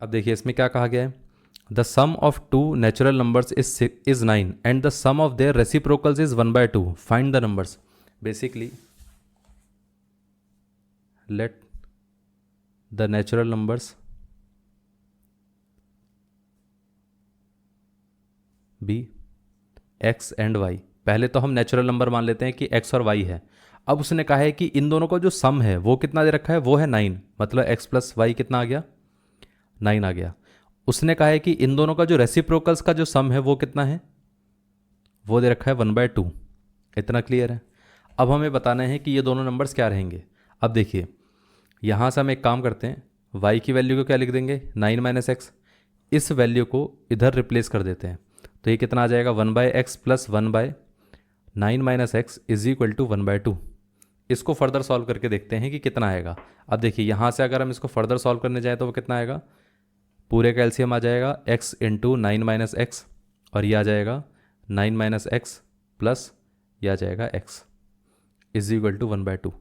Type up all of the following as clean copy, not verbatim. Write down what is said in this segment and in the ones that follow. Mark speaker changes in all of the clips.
Speaker 1: अब देखिए इसमें क्या कहा गया है, the sum of two natural numbers is 9 and the sum of their reciprocals is 1/2, find the numbers. Basically let the natural numbers be x and y. पहले तो हम नेचुरल नंबर मान लेते हैं कि एक्स और वाई है। अब उसने कहा है कि इन दोनों का जो सम है वो कितना दे रखा है, वो है 9, मतलब एक्स प्लस वाई कितना आ गया, 9 आ गया। उसने कहा है कि इन दोनों का जो रेसिप्रोकल्स का जो सम है वो कितना है, वो दे रखा है 1/2। इतना क्लियर है। अब हमें बताना है कि ये दोनों नंबर्स क्या रहेंगे। अब देखिए यहाँ से हम एक काम करते हैं, y की वैल्यू को क्या लिख देंगे, 9 माइनस एक्स। इस वैल्यू को इधर रिप्लेस कर देते हैं, तो ये कितना आ जाएगा, 1/x plus 1/9 minus x is equal to 1/2। इसको फर्दर सॉल्व करके देखते हैं कि कितना आएगा। अब देखिए यहाँ से अगर हम इसको फर्दर सॉल्व करने जाएँ तो वो कितना आएगा, पूरे का एलसीएम आ जाएगा x इंटू 9 माइनस एक्स, और ये आ जाएगा 9 माइनस एक्स प्लस ये आ जाएगा x is equal to 1/2।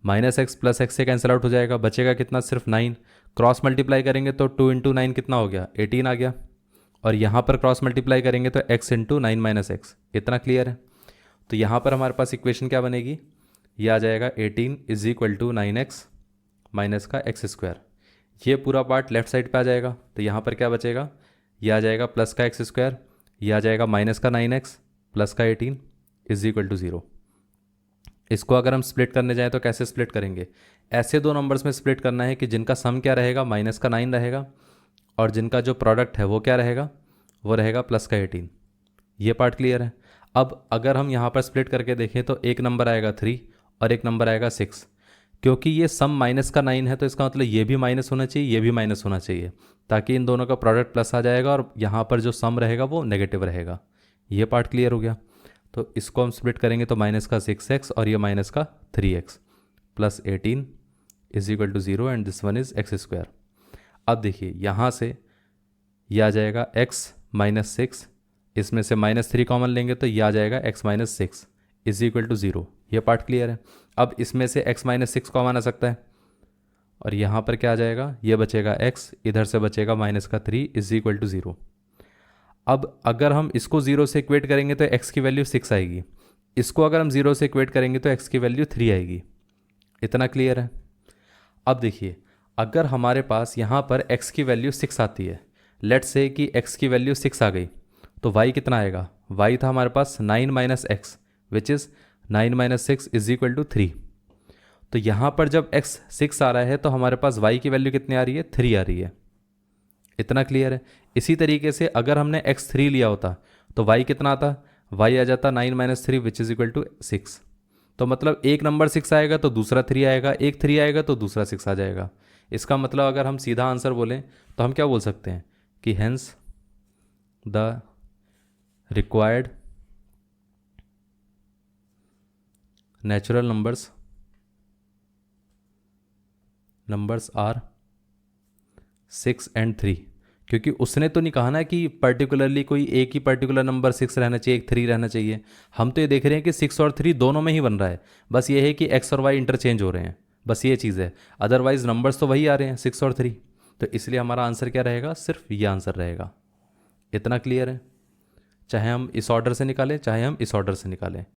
Speaker 1: Minus x plus x से कैंसिल आउट हो जाएगा, बचेगा कितना, सिर्फ 9। क्रॉस मल्टीप्लाई करेंगे तो 2 इंटू 9 कितना हो गया, 18 आ गया। और यहाँ पर क्रॉस मल्टीप्लाई करेंगे तो x इंटू 9 माइनस एक्स। इतना क्लियर है। तो यहाँ पर हमारे पास इक्वेशन क्या बनेगी, ये आ जाएगा 18 is equal to 9x minus का एक्स स्क्वायर। ये पूरा पार्ट लेफ्ट साइड पे आ जाएगा, तो यहाँ पर क्या बचेगा, ये आ जाएगा प्लस का एक्स स्क्वायर, ये आ जाएगा माइनस का 9x प्लस का 18 इज इक्वल टू 0। इसको अगर हम स्प्लिट करने जाएँ तो कैसे स्प्लिट करेंगे, ऐसे दो नंबर्स में स्प्लिट करना है कि जिनका सम क्या रहेगा, माइनस का 9 रहेगा, और जिनका जो प्रोडक्ट है वो क्या रहेगा, वो रहेगा प्लस का 18। ये पार्ट क्लियर है। अब अगर हम यहाँ पर स्प्लिट करके देखें तो एक नंबर आएगा 3 और एक नंबर आएगा 6। क्योंकि ये सम माइनस का 9 है तो इसका मतलब ये भी माइनस होना चाहिए, ये भी माइनस होना चाहिए, ताकि इन दोनों का प्रोडक्ट प्लस आ जाएगा और यहाँ पर जो सम रहेगा वो नेगेटिव रहेगा। ये पार्ट क्लियर हो गया। तो इसको हम स्प्लिट करेंगे तो माइनस का 6x और ये माइनस का 3x plus 18 is equal to 0 and this one is x square. अब देखिए यहाँ से यह आ जाएगा x माइनस 6, इसमें से -3 कॉमन लेंगे तो यह आ जाएगा x minus 6 is equal to 0। ये पार्ट क्लियर है। अब इसमें से x माइनस 6 कॉमन आ सकता है, और यहाँ पर क्या आ जाएगा, ये बचेगा x, इधर से बचेगा माइनस का 3 इज इक्वल टू 0। अब अगर हम इसको 0 से इक्वेट करेंगे तो x की वैल्यू 6 आएगी, इसको अगर हम 0 से इक्वेट करेंगे तो x की वैल्यू 3 आएगी। इतना क्लियर है। अब देखिए अगर हमारे पास यहाँ पर x की वैल्यू 6 आती है, लेट्स से कि x की वैल्यू 6 आ गई, तो y कितना आएगा, y था हमारे पास 9 minus x which is 9 minus 6 is equal to 3। तो यहाँ पर जब x 6 आ रहा है तो हमारे पास y की वैल्यू कितनी आ रही है, 3 आ रही है। इतना क्लियर है। इसी तरीके से अगर हमने x 3 लिया होता तो y कितना आता, y आ जाता 9 minus 3 which is equal to 6। तो मतलब एक नंबर 6 आएगा तो दूसरा 3 आएगा, एक 3 आएगा तो दूसरा 6 आ जाएगा। इसका मतलब अगर हम सीधा आंसर बोलें तो हम क्या बोल सकते हैं कि hence the required natural numbers are 6 and 3। क्योंकि उसने तो नहीं कहा ना कि पर्टिकुलरली कोई एक ही पर्टिकुलर नंबर 6 रहना चाहिए, एक 3 रहना चाहिए। हम तो ये देख रहे हैं कि 6 और 3 दोनों में ही बन रहा है, बस ये है कि x और y इंटरचेंज हो रहे हैं, बस ये चीज़ है। अदरवाइज नंबर्स तो वही आ रहे हैं 6 और 3। तो इसलिए हमारा आंसर क्या रहेगा, सिर्फ ये आंसर रहेगा। इतना क्लियर है। चाहे हम इस ऑर्डर से निकालें चाहे हम इस ऑर्डर से निकालें।